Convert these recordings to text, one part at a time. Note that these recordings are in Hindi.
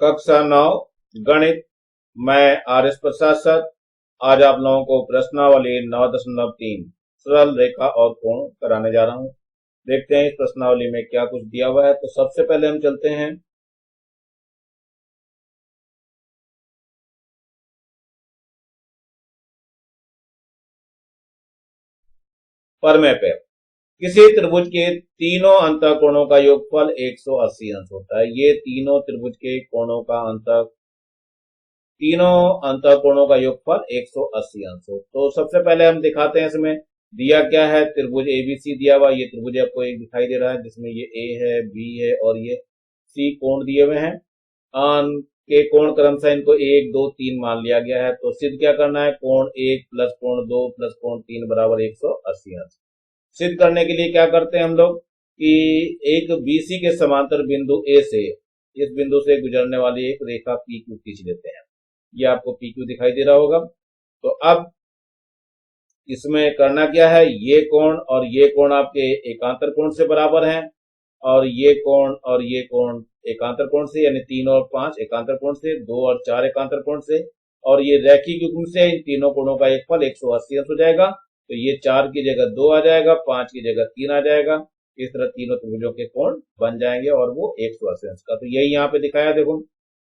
कक्षा 9 गणित। मैं आर एस प्रसाद सर आज आप लोगों को प्रश्नावली 9.3 सरल रेखा और कोण कराने जा रहा हूं। देखते हैं इस प्रश्नावली में क्या कुछ दिया हुआ है। तो सबसे पहले हम चलते हैं प्रमेय पे। किसी त्रिभुज के तीनों अंतःकोणों का योगफल 180 अंश होता है। ये तीनों अंतःकोणों का योगफल 180 अंश हो। तो सबसे पहले हम दिखाते हैं इसमें दिया क्या है। त्रिभुज एबीसी दिया हुआ, ये त्रिभुज आपको एक दिखाई दे रहा है जिसमें ये ए है, बी है और ये सी कोण दिए हुए हैं। के कोण क्रमशः इनको 1, 2, 3 मान लिया गया है। तो सिद्ध क्या करना है, कोण 1 प्लस कोण 2 प्लस कोण 3 बराबर 180 अंश। सिद्ध करने के लिए क्या करते हैं हम लोग कि एक बीसी के समांतर बिंदु ए से इस बिंदु से गुजरने वाली एक रेखा पी क्यू खींच लेते हैं। ये आपको पी क्यू दिखाई दे रहा होगा। तो अब इसमें करना क्या है, ये कोण आपके एकांतर कोण से बराबर हैं और ये कोण एकांतर कोण से, यानी 3 और 5 एकांतर कोण से, 2 और 4 एकांतर कोण से, और ये रैखिक युग्म से इन तीनों कोणों का एक फल 180 अंश हो जाएगा। तो ये 4 की जगह 2 आ जाएगा, 5 की जगह 3 आ जाएगा। इस तरह तीनों त्रिभुजों के कोण बन जाएंगे और वो 180 अंश का। तो यही यहाँ पे दिखाया, देखो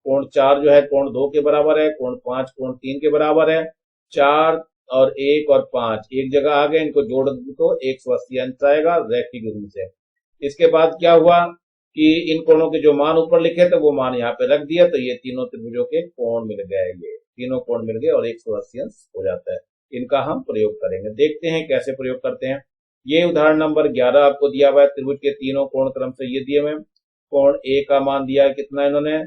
कोण 4 जो है कोण 2 के बराबर है, कोण 5 कोण 3 के बराबर है। 4 और 1 और 5 एक जगह आ गए, इनको जोड़ दो तो 180 अंश आएगा रैखिक युग्म से। इसके बाद क्या हुआ कि इन कोणों के जो मान ऊपर लिखे थे वो मान यहाँ पे रख दिया, तो ये तीनों त्रिभुजों के कोण मिल गए, ये तीनों कोण मिल गए और 180 अंश हो जाता है। इनका हम प्रयोग करेंगे, देखते हैं कैसे प्रयोग करते हैं। ये उदाहरण नंबर 11 आपको दिया हुआ है। त्रिभुज के तीनों कोण क्रम से ये दिए हुए। कोण ए का मान दिया है कितना, इन्होंने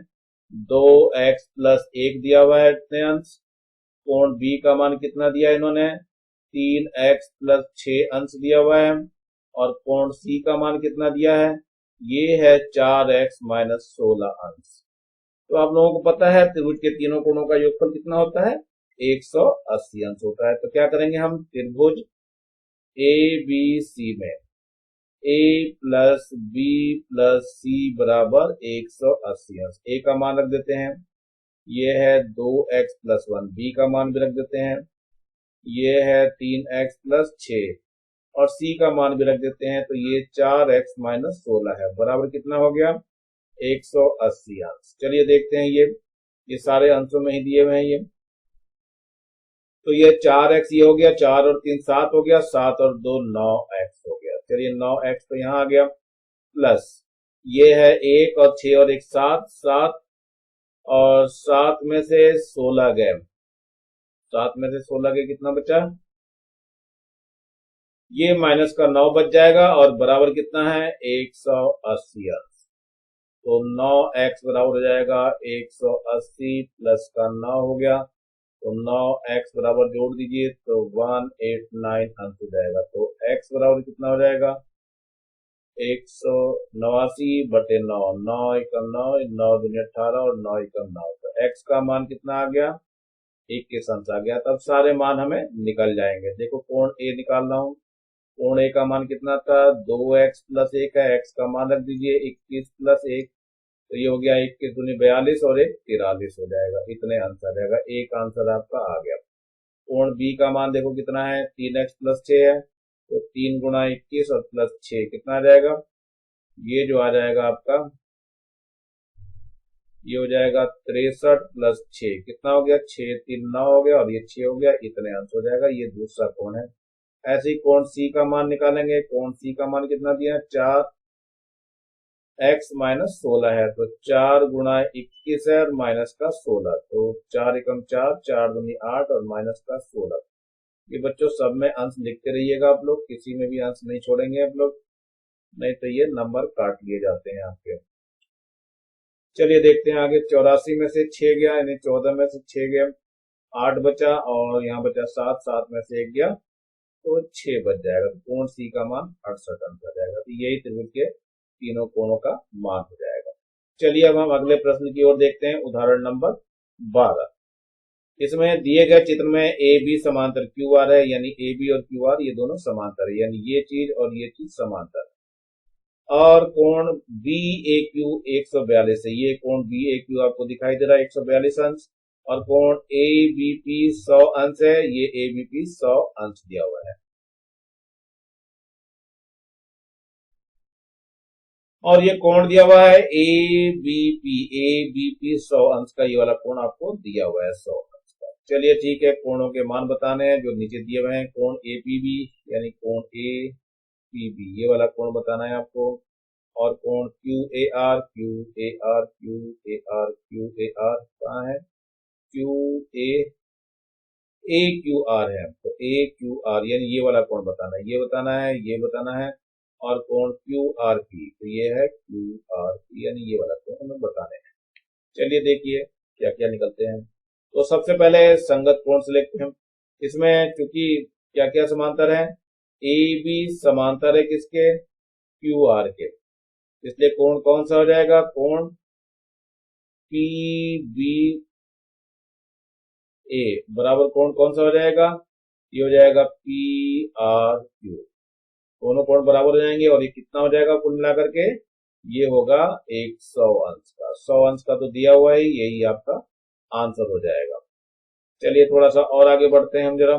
2x प्लस 1 दिया हुआ है इतने अंश। कोण बी का मान कितना दिया है इन्होंने, 3x प्लस 6 अंश दिया हुआ है। और कोण सी का मान कितना दिया है, ये है 4x माइनस 16 अंश। तो आप लोगों को पता है त्रिभुज के तीनों कोणों का योगफल कितना होता है, 180 अंश होता है। तो क्या करेंगे हम, त्रिभुज ए बी सी में ए प्लस बी प्लस सी बराबर 180 अंश। ए का मान रख देते हैं, ये है 2x प्लस 1। बी का मान भी रख देते हैं, ये है 3x प्लस 6। और सी का मान भी रख देते हैं, तो ये 4x माइनस 16 है, बराबर कितना हो गया, 180 अंश। चलिए देखते हैं, ये सारे अंशों में ही दिए हुए हैं ये। तो ये 4x ये हो गया, 4 और 3 7 हो गया, 7 और 2 9x हो गया। चलिए 9x तो यहाँ आ गया, प्लस ये है 1 और 6 और 1 7, 7 और 7 में से 16 गए, 7 में से 16 गए, कितना बचा, ये माइनस का 9 बच जाएगा और बराबर कितना है, 180 अंश। तो 9x बराबर हो जाएगा 180 प्लस का 9 हो गया, तो 9x बराबर जोड़ दीजिए तो 189 अंश हो जाएगा। तो x बराबर कितना हो जाएगा, 189 बटे 9, 9 एकम 9, 9 दूनी 18 और 9 एकम 9। तो x का मान कितना आ गया, 21 अंश आ गया। तब सारे मान हमें निकल जाएंगे। देखो कोण ए निकाल रहा हूं, कोण ए का मान कितना था, 2x प्लस 1 है, x का मान रख दीजिए 21 प्लस 1, तो ये हो गया 21 दूनी 42 और 1 43 हो जाएगा। इतने आंसर रहेगा, एक आंसर आपका आ गया। कोण बी का मान देखो कितना है, 3x प्लस 6 है, तो 3 गुणा 21 और प्लस 6 कितना आ जाएगा, ये जो आ जाएगा आपका, ये हो जाएगा 63 प्लस 6 कितना हो गया, 6 3 9 हो गया और ये 6 हो गया। इतने आंसर हो जाएगा, ये दूसरा कोण है। ऐसे ही कोण सी का मान निकालेंगे। कोण सी का मान कितना दिया, 4x माइनस 16 है, तो 4 गुणा 21 है और माइनस का 16, तो 4 एकम 4, 4 दूनी 8 और माइनस का 16। ये बच्चों सब में अंश लिखते रहिएगा आप लोग, किसी में भी अंश नहीं छोड़ेंगे आप लोग, नहीं तो ये नंबर काट लिए जाते हैं आपके। चलिए देखते हैं आगे, 84 में से 6 गया, यानी 14 में से 6 गया, 8 बचा और यहाँ बचा 7, 7 में से 1 गया तो 6 बच जाएगा। तो कोण सी का मान 68 अंश आ जाएगा। तो यही त्रिभुज के तीनों कोणों का मान हो जाएगा। चलिए अब हम अगले प्रश्न की ओर देखते हैं, उदाहरण नंबर 12। इसमें दिए गए चित्र में ए बी समांतर क्यू आर है, यानी ए बी और क्यू आर ये दोनों समांतर है, यानी ये चीज और ये चीज समांतर है। और कोण बी ए क्यू 142 है, ये कोण बी ए क्यू आपको दिखाई दे रहा है 142 अंश, और कोण ए बी पी 100 अंश है, ये ए बी पी 100 अंश दिया हुआ है। और ये कोण दिया हुआ है ए बी पी 100 अंश का, ये वाला कोण आपको दिया हुआ है 100 अंश का। चलिए ठीक है, कोणों के मान बताने हैं जो नीचे दिए हुए हैं। कोण ए पी बी यानी कोण ए पी बी, ये वाला कोण बताना है आपको। और कोण क्यू ए आर कहाँ है, Q A A Q R है, तो ए क्यू आर यानी ये वाला कोण बताना है, ये बताना है, ये बताना है। और कोण क्यू आर पी, तो ये है क्यू आर पी यानी ये वाला कोण हमें बताने हैं। चलिए देखिए क्या क्या निकलते हैं। तो सबसे पहले संगत कोण से लेते हैं। इसमें चूंकि क्या क्या समांतर है, ए बी समांतर है किसके, क्यू आर के, इसलिए कोण कौन सा हो जाएगा, कोण पी बी ए बराबर कोण कौन सा हो जाएगा, ये हो जाएगा पी आर क्यू। दोनों कोण बराबर हो जाएंगे और ये कितना हो जाएगा कुल मिलाकर के, ये होगा 100 अंश का। 100 अंश का तो दिया हुआ है, यही आपका आंसर हो जाएगा। चलिए थोड़ा सा और आगे बढ़ते हैं हम जरा।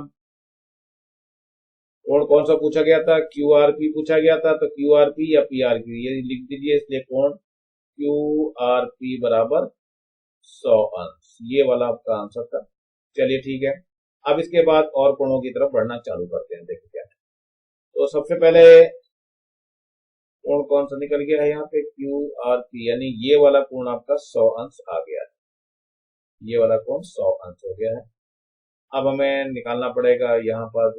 कोण कौन सा पूछा गया था, क्यू आर पी पूछा गया था, तो क्यू आर पी या पी आर क्यू ये लिख दीजिए, इसलिए कोण क्यू आर पी बराबर 100 अंश, ये वाला आपका आंसर था। चलिए ठीक है, अब इसके बाद और कोणों की तरफ बढ़ना चालू करते हैं, देखिए क्या है। तो सबसे पहले कोण कौन सा निकल गया है यहाँ पे, क्यू आर पी यानी ये वाला कोण आपका 100 अंश आ गया है, ये वाला कोण 100 अंश हो गया है। अब हमें निकालना पड़ेगा यहाँ पर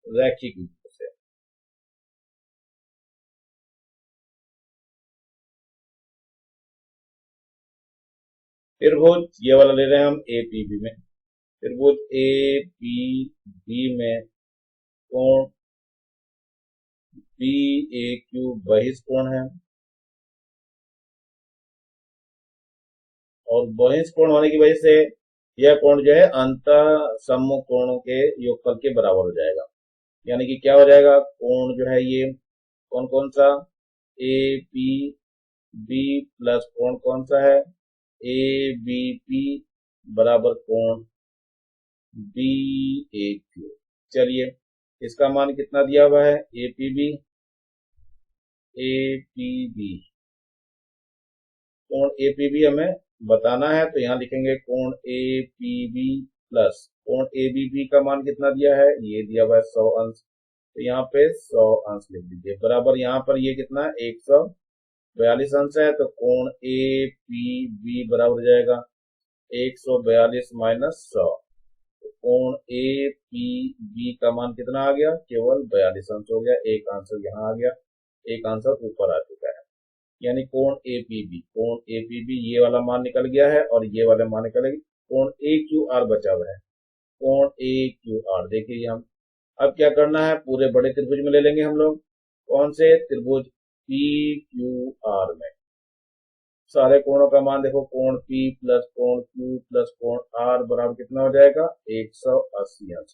रैखिक रूप से। त्रिभुज ये वाला ले रहे हैं हम ए पी बी में, त्रिभुज ए पी बी में कोण बी ए क्यू बहिष्कोण है, और बहिष्कोण होने की वजह से यह कोण जो है अंत सम्मुख कोणों के योगफल के बराबर हो जाएगा। यानी कि क्या हो जाएगा, कोण जो है ये कौन कौन सा, ए पी बी प्लस कोण कौन सा है, ए बी पी बराबर कोण बी ए क्यू। चलिए इसका मान कितना दिया हुआ है, ए पी बी कोण ए पी बी हमें बताना है, तो यहाँ लिखेंगे कोण ए पी बी प्लस कोण ए बी बी का मान कितना दिया है, ये दिया हुआ है 100 अंश, तो यहाँ पे 100 अंश लिख दीजिए, बराबर यहाँ पर ये कितना है 142 अंश है, तो कोण ए पी बी बराबर हो जाएगा 142 माइनस 100, तो कोण ए पी बी का मान कितना आ गया, केवल 42 अंश हो गया। एक आंसर यहाँ आ गया, एक आंसर ऊपर आ चुका है, यानी कोण ए पी बी ये वाला मान निकल गया है और ये वाला मान निकल गया। कोण ए क्यू आर बचा हुआ है, कोण ए क्यू आर देखिए हम अब क्या करना है, पूरे बड़े त्रिभुज में ले लेंगे हम लोग, कौन से त्रिभुज पी क्यू आर में सारे कोणों का मान देखो, कोण पी प्लस कोण क्यू प्लस कोण आर बराबर कितना हो जाएगा 180 अंश।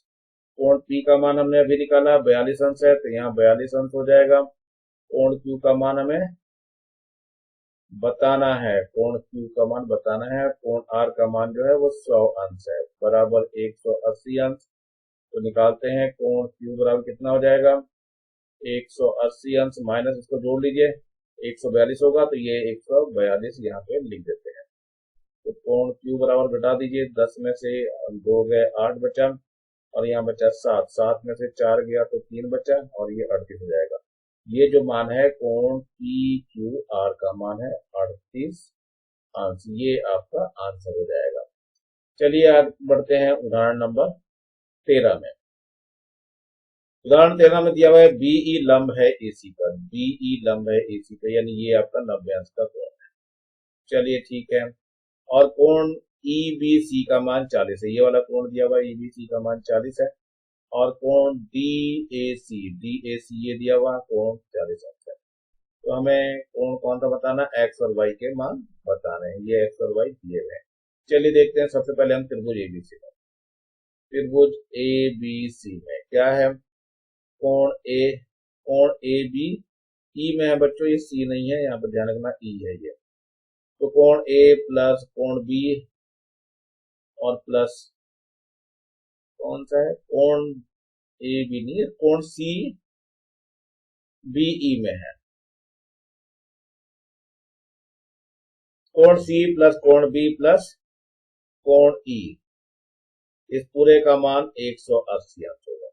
कोण पी का मान हमने अभी निकाला 42 अंश है, तो यहाँ 42 अंश हो जाएगा। कोण क्यू का मान हमें बताना है, कोण क्यू का मान बताना है, कोण आर का मान जो है वो 100 अंश है, बराबर 180 अंश। तो निकालते हैं, कोण क्यू बराबर कितना हो जाएगा 180 अंश माइनस इसको जोड़ लीजिए 142 होगा, तो ये 142 यहाँ पे लिख देते हैं। तो कोण क्यू बराबर घटा दीजिए, 10 में से 2 गए 8 बचा, और यहाँ बचा 7, 7 में से 4 गया तो 3 बचा, और ये 38 हो जाएगा। ये जो मान है कोण पी क्यू आर का मान है 38 अंश, ये आपका आंसर हो जाएगा। चलिए आगे बढ़ते हैं उदाहरण नंबर 13 में। उदाहरण 13 में दिया हुआ है बीई लंब है एसी पर, बीई लंब है एसी पर यानी ये आपका 90 अंश का कोण है। चलिए ठीक है, और कोण ईबीसी का मान 40 है, ये वाला कोण दिया हुआ है ईबीसी का मान 40 है, और कोण डीएसी ये दिया हुआ कोण 40 अंश है। तो हमें कोण कौन सा बताना, एक्स और वाई के मान बताने हैं, ये एक्स और वाई दिए हुए हैं। चलिए देखते हैं, सबसे पहले हम त्रिभुज एबीसी में, त्रिभुज एबीसी में क्या है, कोण ए कोण ए बी ई में है बच्चों, ये सी नहीं है, यहाँ पर ध्यान रखना ई है ये। तो कोण ए प्लस कोण बी और प्लस कौन सा है, कोण ए बी नहीं है, कोण सी बी ई में है। कोण सी प्लस कोण बी प्लस कोण ई, इस पूरे का मान 180 अंश होगा।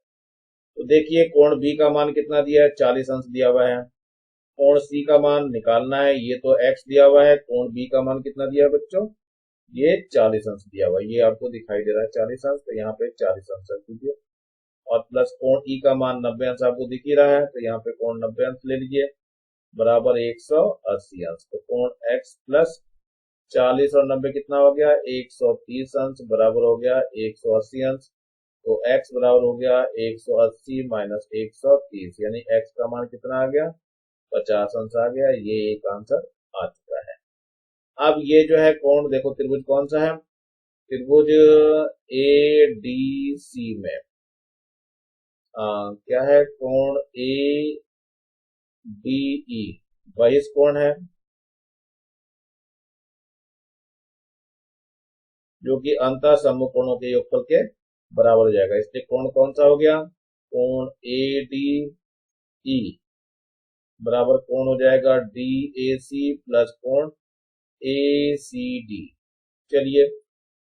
तो देखिए कोण बी का मान कितना दिया है, 40 अंश दिया हुआ है। कोण सी का मान निकालना है, ये तो x दिया हुआ है। कोण बी का मान कितना दिया है बच्चों, ये 40 अंश दिया हुआ है, ये आपको दिखाई दे रहा है 40 अंश, तो यहाँ पे 40 अंश रख दीजिए। और प्लस कोण ई का मान 90 अंश आपको दिख ही रहा है, तो यहाँ पे कोण 90 अंश ले लीजिए बराबर 180 अंश। तो कोण x प्लस 40 और 90 कितना हो गया, 130 अंश बराबर हो गया 180 अंश। तो x बराबर हो गया 180 माइनस 130, यानी x का मान कितना आ गया, 50 अंश आ गया। ये एक आंसर आ चुका है। अब ये जो है कोण देखो, त्रिभुज कौन सा है, त्रिभुज ए डी सी में क्या है, कोण ए डी ई बहिष्कोण है, जो कि अंतः समूह कोणों के योगफल के बराबर हो जाएगा। इसलिए कोण कौन सा हो गया, कोण ए डी ई बराबर कोण हो जाएगा डी ए सी प्लस कोण ए सी डी। चलिए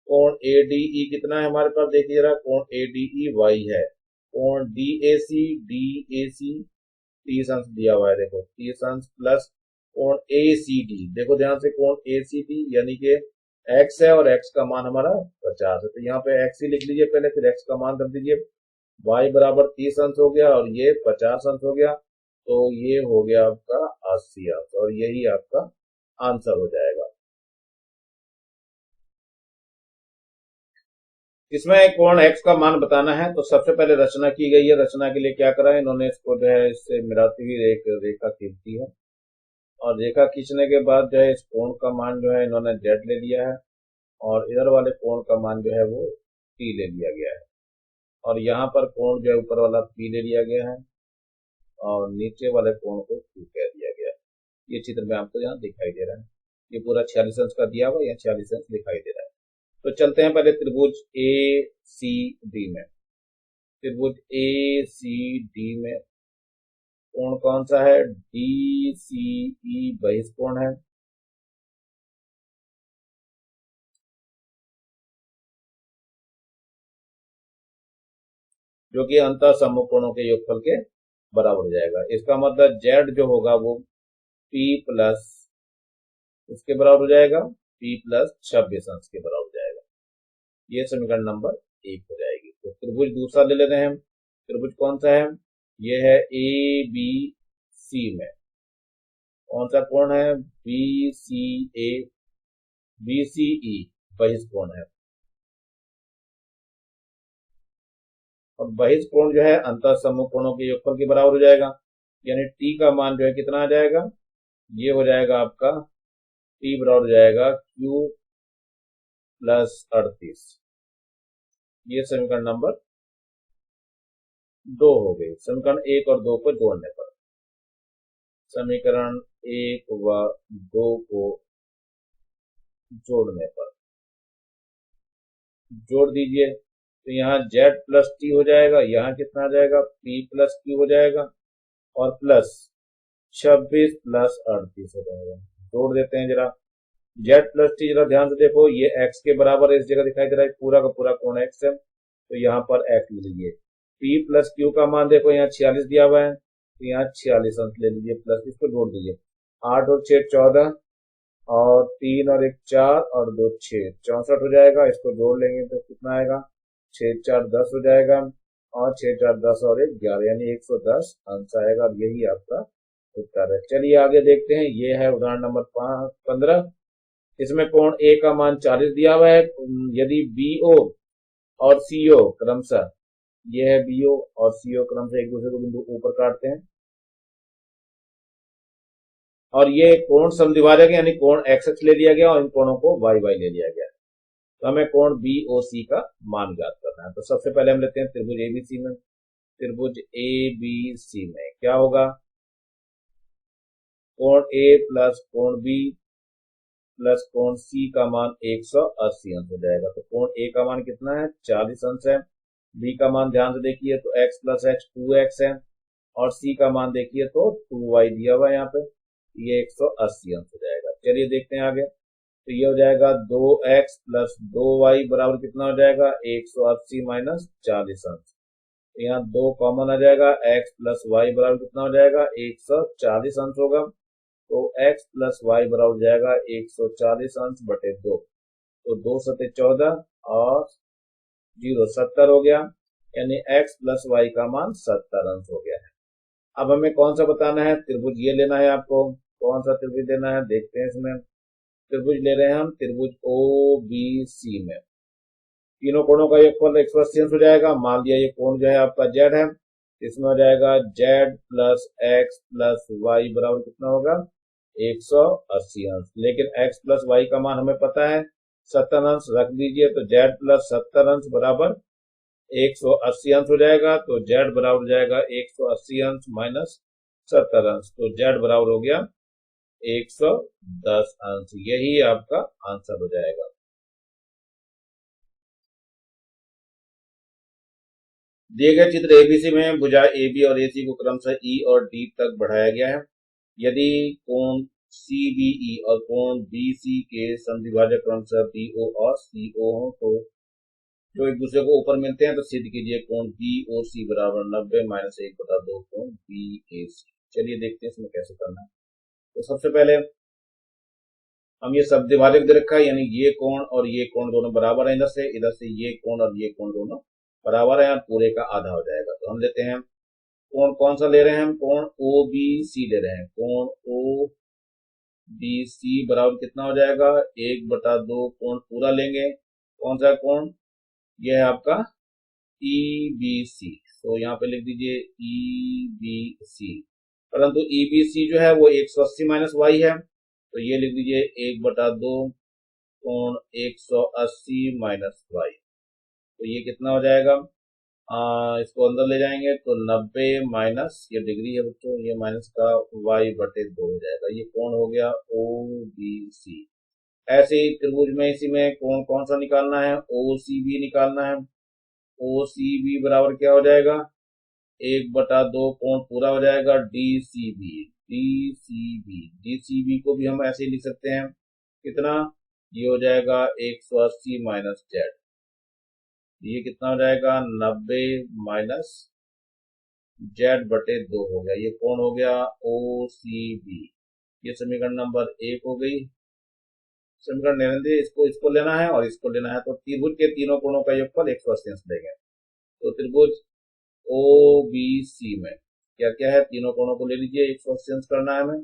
कोण ए डी ई कितना है हमारे पास, देखिए जरा, कोण ए डी ई वाई है। कोण डी ए सी 30 अंश दिया हुआ है, देखो 30 अंश प्लस कोण ए सी डी, देखो ध्यान से, कोण ए सी डी यानी कि x है और x का मान हमारा 50 है, तो यहाँ पे x ही लिख लीजिए पहले, फिर x का मान रख दीजिए। y बराबर 30 अंश हो गया और ये 50 अंश हो गया, तो ये हो गया आपका 80 अंश, और यही आपका आंसर हो जाएगा। इसमें कोण x का मान बताना है, तो सबसे पहले रचना की गई है। रचना के लिए क्या करा है इन्होंने, इसको जो है इससे मिलाती हुई एक रेखा खींचती है, और रेखा खींचने के बाद जो है इस कोण का मान जो है इन्होंने z ले लिया है, और इधर वाले कोण का मान जो है वो t ले लिया गया है, और यहाँ पर कोण जो है ऊपर वाला p ले लिया गया है, और नीचे वाले कोण को q कह दिया गया है। ये चित्र में आपको यहाँ दिखाई दे रहा है, ये पूरा 46 अंश का दिया हुआ, यहाँ 46 अंश दिखाई दे रहा है। तो चलते हैं पहले त्रिभुज ए सी डी में। त्रिभुज ए सी डी में कोण कौन सा है, डी सी ई बहिष्कोण है, जो कि अंतः समूह कोणों के योगफल के बराबर हो जाएगा। इसका मतलब z जो होगा वो p प्लस इसके बराबर हो जाएगा, p प्लस 26 अंश के बराबर हो जाएगा। ये समीकरण नंबर 1 हो जाएगी। तो त्रिभुज दूसरा ले लेते हैं हम। त्रिभुज कौन सा है, ये है ए बी सी में कौन सा कोण है, B C A B C ई बहिष्कोण है, और बहिष्कोण जो है अंतः समूह कोणों के योगफल के बराबर हो जाएगा, यानी t का मान जो है कितना आ जाएगा, ये हो जाएगा आपका t बराबर हो जाएगा q प्लस 38। ये समीकरण नंबर 2 हो गई। समीकरण 1 और 2 को जोड़ने पर, समीकरण 1 व 2 को जोड़ने पर जोड़ दीजिए, तो यहाँ z प्लस टी हो जाएगा, यहाँ कितना आ जाएगा, p प्लस q हो जाएगा, और प्लस 26 प्लस 38 हो जाएगा। जोड़ देते हैं जरा, z प्लस टी जरा ध्यान से देखो, ये x के बराबर है, इस जगह दिखाई दे रहा है, पूरा का पूरा कोण x है, तो यहाँ पर x ले लीजिए। p प्लस q का मान देखो, यहाँ 46 दिया हुआ है, तो यहाँ 46 अंश ले लीजिए, प्लस इसको जोड़ दीजिए, 8 और 6 14, और 3 और 1 4, और 2 6 64 हो जाएगा। इसको जोड़ लेंगे तो कितना आएगा, 6 4 10 हो जाएगा, और 6 4 10 और 1 11, यानी 110 अंश आएगा। और यही आपका उत्तर है। चलिए आगे देखते हैं, ये है उदाहरण नंबर 15। इसमें कोण ए का मान 40 दिया हुआ है। यदि BO और CO क्रमशः, ये है BO और CO क्रमशः एक दूसरे को बिंदु ऊपर काटते हैं, और ये कोण समद्विभाजक है, यानी कोण XX ले लिया गया और इन कोणों को YY ले लिया गया। तो हमें कोण BOC का मान ज्ञात करना है। तो सबसे पहले हम लेते हैं त्रिभुज ABC में। त्रिभुज ए बी सी में क्या होगा, कोण ए प्लस कोण बी प्लस कोण सी का मान 180 अंश हो जाएगा। तो कोण ए का मान कितना है, 40 अंश है। बी का मान ध्यान से देखिए तो x प्लस एक्स 2x है, और सी का मान देखिए तो 2y दिया हुआ है यहाँ पे, ये 180 अंश हो जाएगा। चलिए देखते हैं आगे। तो ये हो जाएगा 2x प्लस 2y बराबर कितना हो जाएगा, 180 माइनस 40 अंश। तो यहाँ 2 कॉमन आ जाएगा, x प्लस वाई बराबर कितना हो जाएगा, 140 अंश होगा। तो x प्लस वाई बराबर हो जाएगा 140 अंश बटे 2। तो 2 सते 14 और 0 70 हो गया, यानी x प्लस वाई का मान 70 अंश हो गया है। अब हमें कौन सा बताना है, त्रिभुज ये लेना है आपको। कौन सा त्रिभुज लेना है देखते हैं। इसमें त्रिभुज ले रहे हैं हम त्रिभुज ओ बी सी में तीनों कोणों का योगफल 180 अंश हो जाएगा। मान लिया ये कोण जो है आपका z है, इसमें हो जाएगा z plus x plus y बराबर कितना होगा, 180 अंश। लेकिन x प्लस वाई का मान हमें पता है 70 अंश, रख दीजिए। तो z प्लस 70 अंश बराबर 180 अंश हो जाएगा। तो z बराबर हो जाएगा 180 अंश माइनस 70 अंश। तो z बराबर हो गया 110 अंश। यही आपका आंसर हो जाएगा। दिए गए चित्र एबीसी में भुजा AB और AC को क्रमशः E और D तक बढ़ाया गया है। यदि कोण CBE और कोण BC के समद्विभाजक क्रमशः BO और CO हो तो जो एक दूसरे को ऊपर मिलते हैं, तो सिद्ध कीजिए कोण BOC बराबर 90 माइनस 1/2 कोण BAC। चलिए देखते हैं इसमें कैसे करना है। तो सबसे पहले हम ये समद्विभाजक दे रखा है, यानी ये कोण और ये कोण दोनों बराबर है। इधर से ये कोण और ये कोण दोनों बराबर है, और पूरे का आधा हो जाएगा। तो हम लेते हैं कोण, कौन सा ले रहे हैं हम, कोण OBC ले रहे हैं। कोण OBC बराबर कितना हो जाएगा, 1/2 कोण पूरा लेंगे। कौन सा कोण, यह है आपका EBC। तो यहाँ पे लिख दीजिए EBC, परंतु EBC जो है वो 180 माइनस वाई है, तो ये लिख दीजिए 1/2 कोण 180 माइनस वाई। तो ये कितना हो जाएगा, इसको अंदर ले जाएंगे तो 90 माइनस, ये डिग्री है बच्चों, ये माइनस का y/2 हो जाएगा। ये कोण हो गया OBC। ऐसे ही त्रिभुज में इसी में कोण कौन सा निकालना है, OCB निकालना है। OCB बराबर क्या हो जाएगा, 1/2 कोण पूरा हो जाएगा DCB को भी हम ऐसे ही लिख सकते हैं। कितना, ये हो जाएगा 180 माइनस z। ये कितना हो जाएगा, 90 माइनस z/2 हो गया। ये कोण हो गया OCB। ये समीकरण नंबर 1 हो गई। समीकरण लेने दे, इसको लेना है और इसको लेना है। तो त्रिभुज के तीनों कोणों का योगफल 180 अंश लेंगे। तो त्रिभुज OBC में क्या क्या है, तीनों कोणों को ले लीजिए, 180 अंश करना है हमें।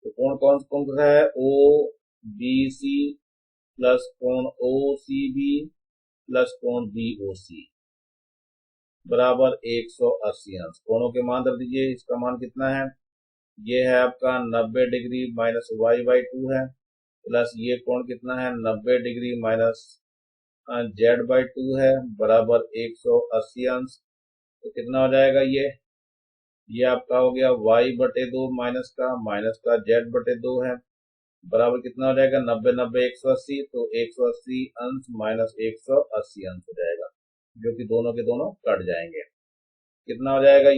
तो कोण कौन कौन सा है, OBC प्लस कोण OCB प्लस कोण BOC बराबर 180 अंश। कोणों के मान रख दीजिए। इसका मान कितना है, ये है आपका 90 डिग्री माइनस y/2 है, प्लस ये कोण कितना है, 90 डिग्री माइनस z/2 है, बराबर 180 अंश। तो कितना हो जाएगा, ये आपका हो गया y/2 माइनस का z/2 है, बराबर कितना हो जाएगा, 90 90 180। तो 180 अंश माइनस 180 अंश हो जाएगा, जो कि दोनों के दोनों कट जाएंगे। कितना हो जाएगा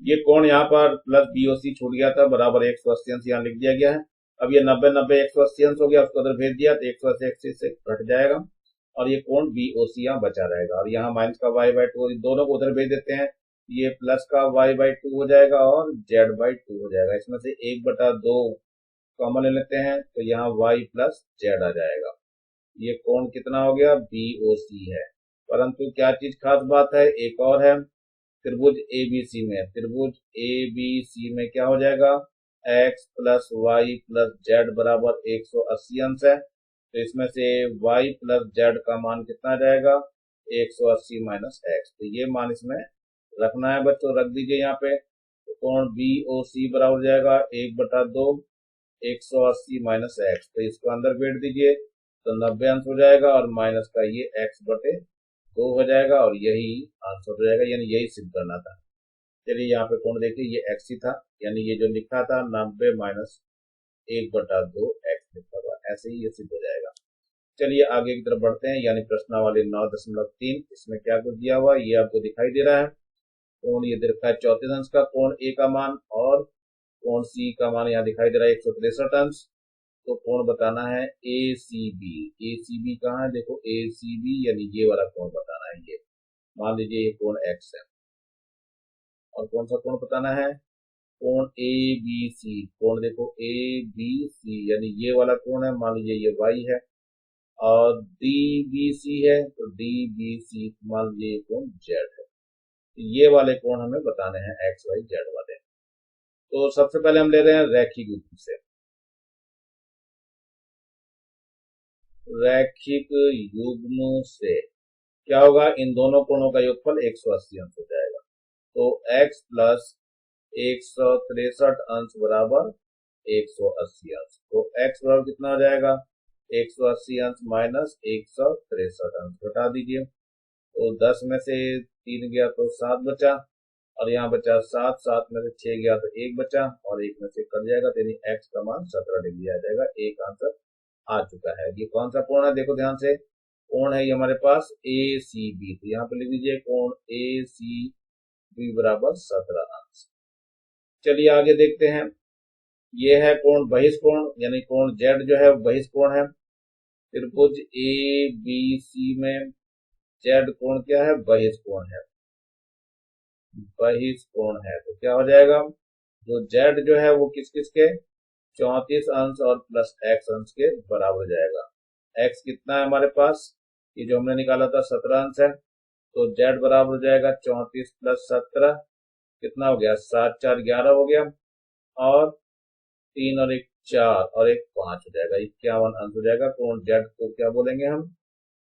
ये कोण यहाँ पर प्लस BOC छूट गया था, बराबर 180 अंश यहाँ लिख दिया गया है। अब ये 90 90 180 अंश हो गया, उसको उधर भेज दिया तो 180 से घट जाएगा, और ये कोण BOC यहाँ बचा रहेगा। और यहाँ माइनस का y/2, दोनों को उधर भेज देते हैं, ये प्लस का y/2 हो जाएगा और z/2 हो जाएगा। इसमें से 1/2 कॉमन ले लेते हैं, तो यहाँ y प्लस z आ जाएगा। ये कोण कितना हो गया, BOC है। परंतु क्या चीज खास बात है, एक और है, त्रिभुज ABC में क्या हो जाएगा, x plus y plus z बराबर 180 अंश है। तो इसमें से y प्लस जेड का मान कितना आ जाएगा, 180 माइनस एक्स। तो ये मान इसमें रखना है बच्चों, रख दीजिए यहाँ पे। तो कोण बी ओ सी बराबर हो जाएगा 1/2 180 माइनस एक्स। तो इसको अंदर बैठ दीजिए तो 90 अंश हो जाएगा और माइनस का ये x/2 हो जाएगा और यही आंसर हो जाएगा, यानी यही सिद्ध करना था। चलिए यहाँ पे कोण देखिए, ये x ही था, यानी ये जो लिखा था 90 माइनस 1/2 x लिखा था, ऐसे ही ये सिद्ध हो जाएगा। चलिए आगे की तरफ बढ़ते हैं, यानी प्रश्नावली 9.3। इसमें क्या कुछ दिया हुआ ये आपको दिखाई दे रहा है। कोण ये दे रखा है 34 अंश का, कोण ए का मान और कोण सी का मान यहाँ दिखाई दे रहा है 163 अंश। तो कोण बताना है ए सी बी। ए सी बी कहाँ है, देखो ए सी बी, यानी ये वाला कोण बताना है। ये मान लीजिए ये कोण एक्स है, और कौन सा कोण बताना है, कोण ए बी सी। कोण देखो ए बी सी, यानी ये वाला कोण है, मान लीजिए ये वाई है, और डी बी सी है तो डी बी सी मान लीजिए ये कोण जेड है। ये वाले कोण हमें बताने हैं एक्स वाई जेड वाले। तो सबसे पहले हम ले रहे हैं रैखिक युग्म से। रैखिक युग्म से क्या होगा, इन दोनों कोणों का योगफल 180 अंश हो जाएगा। तो x प्लस 163 अंश बराबर 180 अंश। तो x बराबर कितना हो जाएगा, 180 अंश माइनस 163 अंश। घटा दीजिए, तो 10 में से 3 गया तो 7 बचा, और यहाँ बचा 7, 7 में से 6 गया तो 1 बचा, और 1 में से कट जाएगा, तो यानी x का मान 17 डिग्री आ जाएगा। एक आंसर आ चुका है। ये कौन सा कोण है, देखो ध्यान से, कोण है ये हमारे पास ए सी बी। तो यहाँ पे लिख दीजिए कोण ए सी बी बराबर 17 अंश। चलिए आगे देखते हैं, ये है कोण बहिष्कोण, यानी कोण जेड जो है बहिष्कोण है। त्रिभुज ए बी सी में जेड कोण क्या है, बहिष्कोण है, बहिष्कोण है। तो क्या हो जाएगा, जो जेड जो है वो किस किस के, 34 अंश और प्लस एक्स अंश के बराबर हो जाएगा। एक्स कितना है हमारे पास, ये जो हमने निकाला था 17 अंश है, तो जेड बराबर हो जाएगा 34 प्लस 17, कितना हो गया, 7 4 11 हो गया, और 3 और 1 4 और 1 5 हो जाएगा, 51 अंश हो जाएगा। कोण जेड को क्या बोलेंगे हम,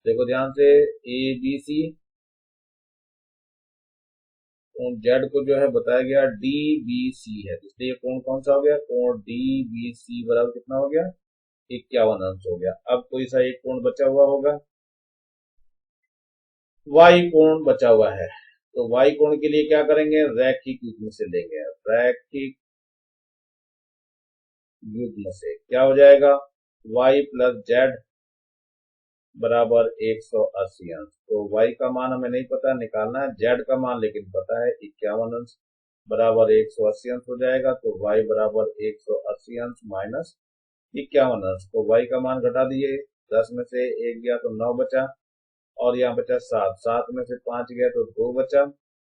देखो ध्यान से, ए बी सी, कोण जेड को जो है बताया गया डी बी सी है, इसलिए कोण कौन सा हो गया, कोण डी बी सी बराबर कितना हो गया, 51 अंश हो गया। अब कोई सा एक कोण बचा हुआ होगा, वाई कोण बचा हुआ है। तो वाई कोण के लिए क्या करेंगे, रैखिक युग्म से लेंगे। रैखिक युग्म से क्या हो जाएगा, वाई प्लस जेड बराबर 180 अंश। तो y का मान हमें नहीं पता, निकालना है, z का मान लेकिन पता है 51 अंश बराबर 180 अंश हो जाएगा। तो y बराबर 180 अंश माइनस 51 अंश। तो y का मान घटा दिए, 10 में से 1 गया तो 9 बचा, और यहाँ बचा 7, 7 में से 5 गया तो 2 बचा,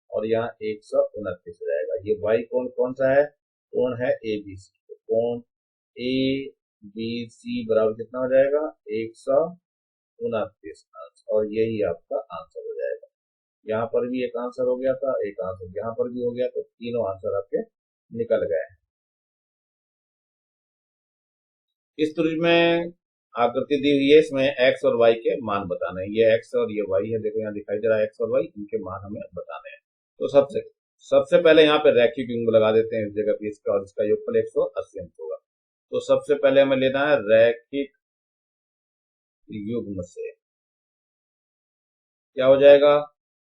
और यहाँ 129 हो जाएगा। ये y कोण कौन सा है, कोण है ए बी सी। तो कोण ए बी सी बराबर कितना हो जाएगा, 129 अंश, और यही आपका आंसर हो जाएगा। यहाँ पर भी एक आंसर हो गया था, एक आंसर यहाँ पर भी हो गया, तो तीनों आंसर आपके निकल गए हैं। इस त्रिभुज में आकृति दी हुई है, इसमें एक्स और वाई के मान बताने हैं। ये एक्स और ये वाई है, देखो यहाँ दिखाई दे रहा है एक्स और वाई, इनके मान हमें बताने हैं। तो सबसे पहले यहाँ पे रैखिक युग्म लगा देते हैं इस जगह पे, इसका और इसका योगफल 180 अंश होगा। तो सबसे पहले हमें लेना है रैखिक युग्म से, क्या हो जाएगा,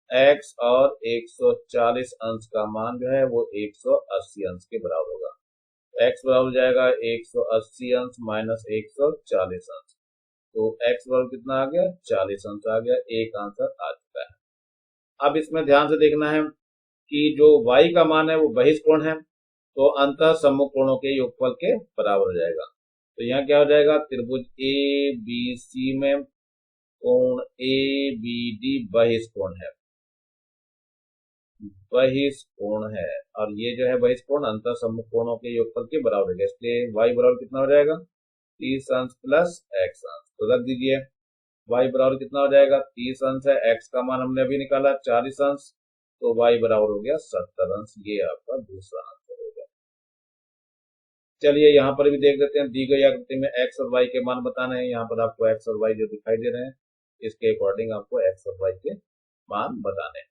x और 140 अंश का मान जो है वो 180 अंश के बराबर होगा। x बराबर हो जाएगा 180 अंश माइनस 140 अंश। तो x बराबर कितना आ गया, 40 अंश आ गया। एक आंसर आ चुका है। अब इसमें ध्यान से देखना है कि जो y का मान है वो बहिष्कोण है, तो अंतः सम्मुख कोणों के योगफल के बराबर हो जाएगा। तो यहाँ क्या हो जाएगा, त्रिभुज ए बी सी में कोण ए बी डी बहिष्कोण है, बहिष्कोण है, और ये जो है बहिष्कोण अंतर सम्मुख कोणों के योगफल के बराबर है, इसलिए y बराबर कितना हो जाएगा, 30 अंश प्लस x अंश। तो रख दीजिए, y बराबर कितना हो जाएगा, 30 अंश है, x का मान हमने अभी निकाला 40 अंश, तो y बराबर हो गया 70 अंश। ये आपका दूसरा आंसर हो गया। चलिए यहाँ पर भी देख लेते हैं, दी गई आकृति में x और y के मान बताने हैं। यहाँ पर आपको x और y जो दिखाई दे रहे हैं, इसके अकॉर्डिंग आपको x और y के मान बताने।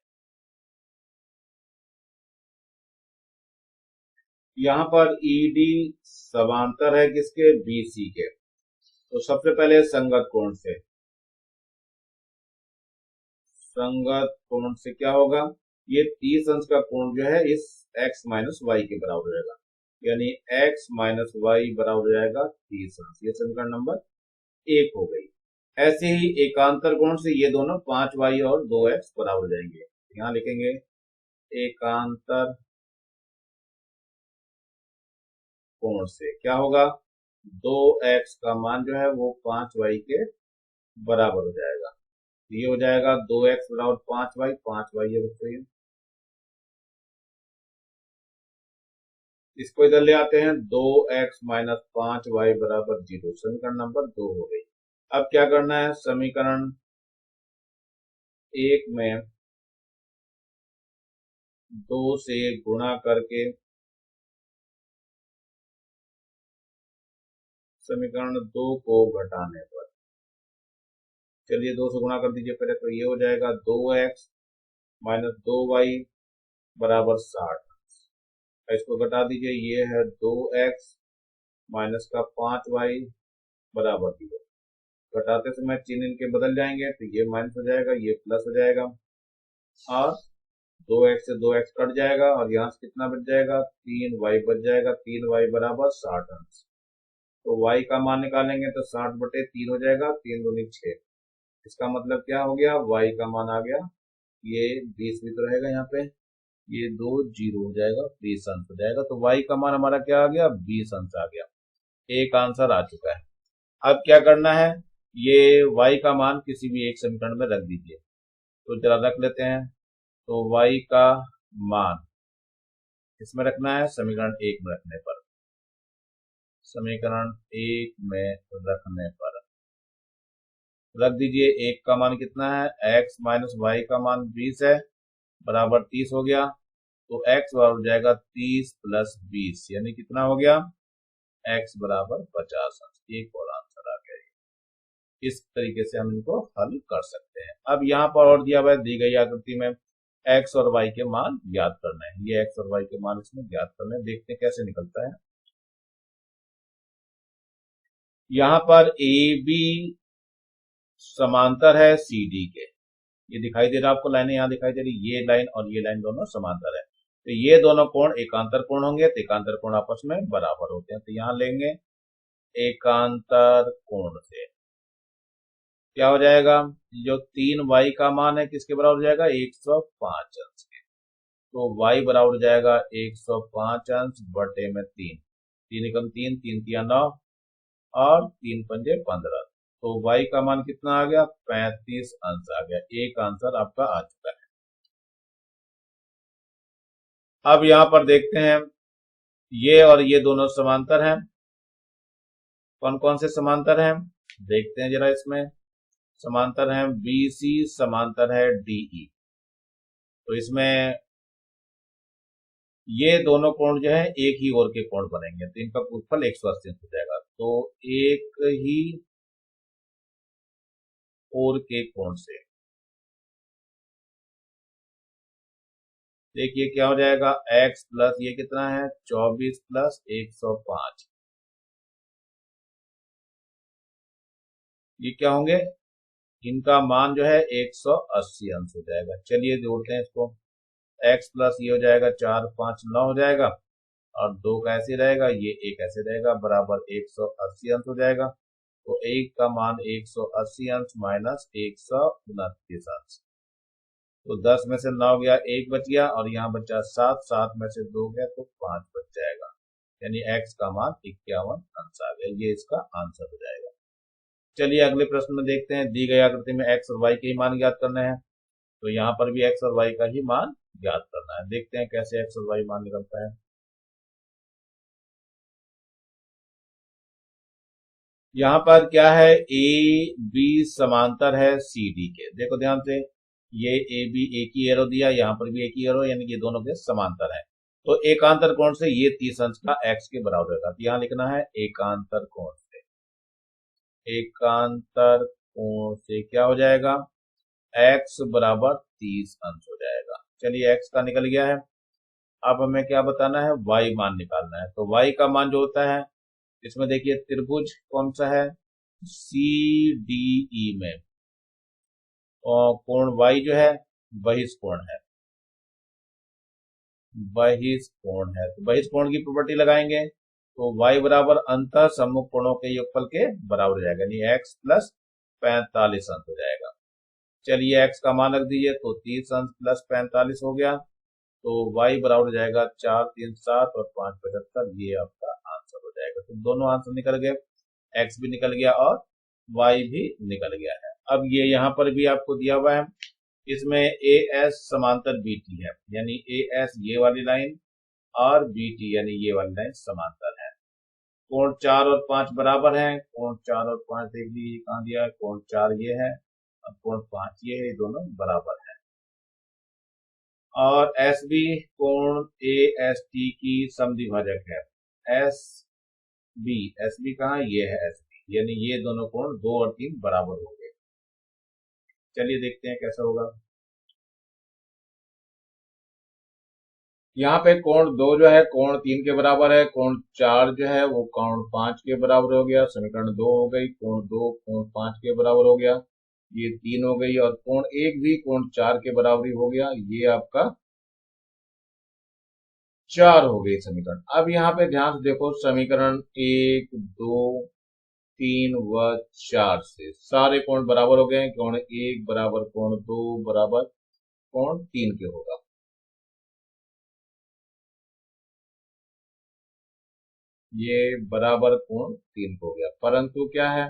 यहाँ पर ईडी समांतर है किसके, बीसी के। तो सबसे पहले संगत कोण से, संगत कोण से क्या होगा, ये 30 अंश का कोण जो है इस x माइनस वाई के बराबर रहेगा, यानी x माइनस वाई बराबर हो जाएगा 30 अंश। ये समीकरण नंबर 1 हो गई। ऐसे ही एकांतर कोण से ये दोनों 5y और 2x बराबर हो जाएंगे। यहाँ लिखेंगे एकांतर कोण से क्या होगा, 2x का मान जो है वो 5y के बराबर हो जाएगा। ये हो जाएगा 2x बराबर 5y, 5y है बच्चों ये। इसको इधर ले आते हैं, 2x माइनस 5y बराबर 0। समीकरण नंबर 2 हो गई। अब क्या करना है, समीकरण 1 में 2 से गुणा करके समीकरण 2 को घटाने पर, चलिए 2 से गुणा कर दीजिए पहले, तो ये हो जाएगा 2x माइनस 2y बराबर 60। इसको घटा दीजिए, ये है 2x माइनस का 5y बराबर 0। घटाते समय चिन्ह इनके बदल जाएंगे, तो ये माइनस हो जाएगा, ये प्लस हो जाएगा, और 2x से 2x कट जाएगा, और यहाँ से कितना बच जाएगा, 3y बच जाएगा। 3y बराबर 60 अंश। तो y का मान निकालेंगे तो 60/3 हो जाएगा, 3 दूनी 6। इसका मतलब क्या हो गया, y का मान आ गया, ये 20 भी तो रहेगा यहाँ पे, ये 2 0 हो जाएगा, 20 अंश हो जाएगा। तो y का मान हमारा क्या आ गया, 20 अंश आ गया। एक आंसर आ चुका है। अब क्या करना है, ये y का मान किसी भी एक समीकरण में रख दीजिए। तो जरा रख लेते हैं। तो y का मान इसमें रखना है, समीकरण 1 में रखने पर, समीकरण 1 में रखने पर रख दीजिए। 1 का मान कितना है, x माइनस वाई का मान 20 है, बराबर 30 हो गया। तो x बराबर हो जाएगा 30 प्लस 20, यानी कितना हो गया, x बराबर 50 अंश। एक और आंसर आ गया। इस तरीके से हम इनको हल कर सकते हैं। अब यहाँ पर और दिया हुआ है, दी गई आकृति में x और y के मान ज्ञात करना है। ये x और y के मान इसमें ज्ञात करना है, देखते हैं कैसे निकलता है। यहाँ पर ए बी समांतर है सी डी के, ये दिखाई दे रहा है आपको, लाइनें यहाँ दिखाई दे रही, ये लाइन और ये लाइन दोनों समांतर है। तो ये दोनों कोण एकांतर कोण होंगे, तो एकांतर कोण आपस में बराबर होते हैं। तो यहाँ लेंगे एकांतर कोण से क्या हो जाएगा, जो 3y का मान है किसके बराबर हो जाएगा, 105 अंश के। तो y बराबर हो जाएगा 105 अंश बटे में 3, 3 एकम 3, 3 तिया 9, और 3 पंजे 15। तो y का मान कितना आ गया, 35 अंश आ गया। एक आंसर आपका आ चुका है। अब यहां पर देखते हैं, ये और ये दोनों समांतर हैं। कौन कौन से समांतर हैं, देखते हैं जरा। इसमें समांतर है BC, समांतर है DE। तो इसमें ये दोनों कोण जो है एक ही ओर के कोण बनेंगे, तो इनका गुणनफल 180 हो जाएगा। तो एक ही ओर के कोण से देखिए क्या हो जाएगा, x प्लस ये कितना है, 24 प्लस 105, ये क्या होंगे, इनका मान जो है 180 अंश हो जाएगा। चलिए जोड़ते हैं इसको, x प्लस ये हो जाएगा 4 5 9 हो जाएगा, और 2 का ऐसे रहेगा, ये एक ऐसे रहेगा, बराबर 180 अंश हो जाएगा। तो एक का मान 180 अंश माइनस 129 अंश। तो 10 में से 9 गया, 1 बच गया, और यहाँ बचा 7, 7 में से 2 गया तो 5 बच जाएगा, यानी x का मान 51 अंश आ गया। ये इसका आंसर हो जाएगा। चलिए अगले प्रश्न में देखते हैं, दी गई आकृति में x और y के ही मान ज्ञात करना है। तो यहाँ पर भी x और y का ही मान ज्ञात करना है, देखते हैं कैसे x और y मान निकलता है। यहाँ पर क्या है, ए बी समांतर है सी डी के। देखो ध्यान से, ये ए बी एक ही एरो दिया, यहाँ पर भी एक ही एरो, यानी कि ये दोनों के समांतर है। तो एकांतर कोण से ये 30 अंश का x के बराबर होगा। तो यहाँ लिखना है एकांतर कोण से, एकांतर कोण से क्या हो जाएगा, x बराबर 30 अंश हो जाएगा। चलिए x का निकल गया है। अब हमें क्या बताना है, y मान निकालना है। तो y का मान जो होता है, इसमें देखिए त्रिभुज कौन सा है, CDE में, और कोण y जो है बहिष्कोण है, बहिष्कोण है। तो बहिष्कोण की प्रॉपर्टी लगाएंगे तो y बराबर अंतः सम्मुख कोणों के योगफल के बराबर हो जाएगा, यानी x प्लस 45 अंश हो जाएगा। चलिए x का मान रख दीजिए, तो 30 अंश प्लस 45 हो गया, तो y बराबर हो जाएगा 4 3 7 और 5 75। ये आपका आंसर हो जाएगा। तो दोनों आंसर निकल गए, x भी निकल गया और y भी निकल गया है। अब ये यहाँ पर भी आपको दिया हुआ है, इसमें AS समांतर BT है, यानी AS ये वाली लाइन और BT यानी ये वाली लाइन समांतर है। कोण 4 और 5 बराबर है, कोण 4 और 5 देख लीजिए कहाँ दिया है, कोण 4 ये है और कोण 5 ये है, ये दोनों बराबर है। और SB कोण AST की समद्विभाजक है, SB कहाँ, ये है SB, यानी ये दोनों कोण 2 और 3 बराबर हो गए। चलिए देखते हैं कैसा होगा। यहाँ पे कोण 2 जो है कोण 3 के बराबर है, कोण 4 जो है वो कोण 5 के बराबर हो गया, समीकरण 2 हो गई, कोण 2 कोण 5 के बराबर हो गया, ये 3 हो गई, और कोण 1 भी कोण 4 के बराबरी हो गया, ये आपका 4 हो गई समीकरण। अब यहाँ पे ध्यान से देखो, समीकरण 1 2 3 व 4 से सारे कोण बराबर हो गए हैं, कोण 1 बराबर कोण 2 बराबर कोण 3 के होगा। ये बराबर कोण 3 हो गया, परंतु क्या है,